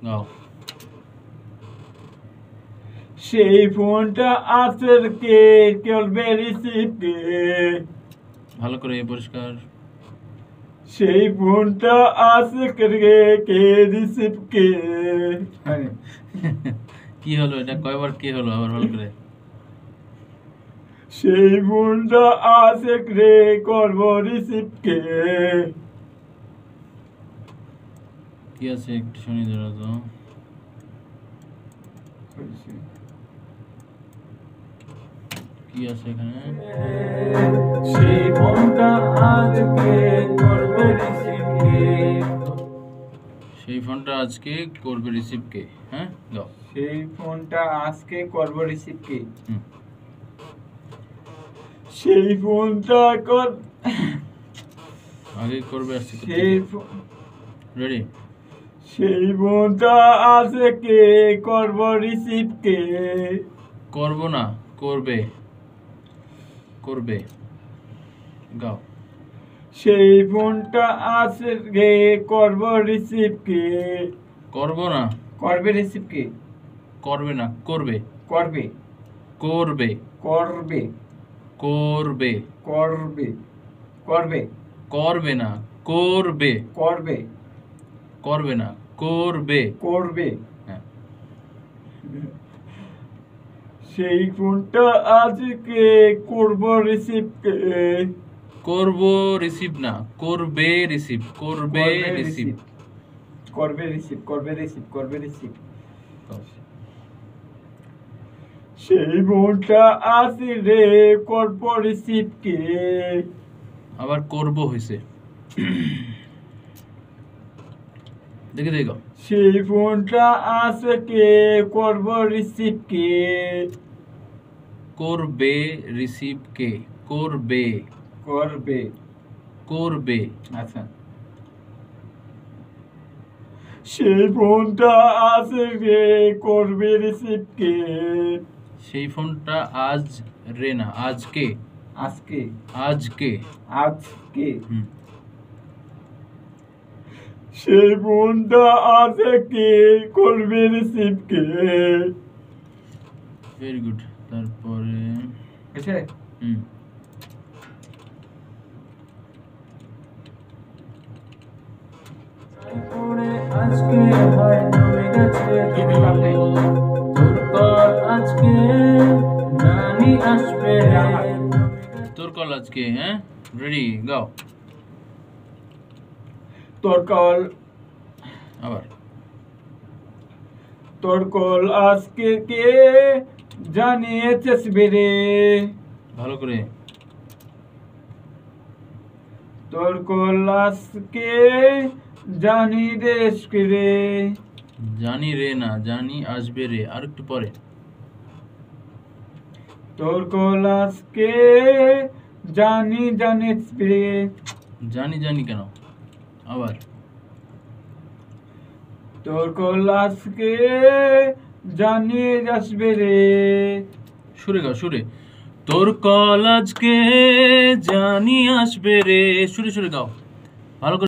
গাও। সেই ফোনটা আছে কে করবে রিসিভ কে? ভালো করে পরিষ্কার। সেই ফোনটা আছে কে রিসিভ কে? কি হলো এটা? কয়বার কি হলো আবার ভালো করে? সেই ফোনটা আছে করব রিসিভ কে? কি আছে একটু শুনি ধরো তো। কি আছে এখানে? সেই ফোনটা আজকে করবে রিসিভ কে? সেই ফোনটা আজকে করবে রিসিভ কে? হ্যাঁ গাও। সেই ফোনটা আজকে করব রিসিভ কে? সেই ফোনটা আগে করবে আসছে। রেডি? সেই ফোনটা আছে কে করব রিসিভ কে? করব না, করবে। করবে গাও। সেই ফোনটা আছে কে করব রিসিভ কে? করব না, করবে রিসিভ কে? করবে না, করবে। করবে করবে করবে করবে করবে করবে করবে না, করবে। করবে করবে না, করবে। করবে হ্যাঁ। সেই ফোনটা আজকে করব রিসিভ কে? করব রিসিভ না, করবে রিসিভ। করবে রিসিভ। করবে রিসিভ করবে রিসিভ করবে রিসিভ। সেই ফোনটা আছে রে করব রিসিভ কে? আবার করব হইছে। দেখে দেখো। সেই ফোনটা আছে কে করব রিসিভ কে? করবে রিসিভ কে? করবে। করবে করবে। আচ্ছা। সেই ফোনটা আছে কে করবে রিসিভ কে? সেই ফোনটা আজ রে না, আজকে। আজকে আজকে। আজকে সেই ফোনটা আছে কে করবে রিসিভ কে? Very good. তারপরে আছে আজকে হয় জমে গেছে তোর কল আজকে জানি আসবে তোর কল আজকে। হ্যাঁ রেডি গাও। তোর কল আবার। তোর কল আজকে কে জানিয়েছে রে? ভালো করে। তোর কল আজকে জানি দেশ রে? জানি রে না, জানি আসবে রে। আর একটু পরে। তোর কল আজকে জানি জানিস রে? জানি জানি কেন? আবার। তোর কল আজকে জানি আসবে রে? সুরে গাও, সুরে। তোর কল আজকে জানি আসবে রে। সুরে সুরে গাও ভালো করে।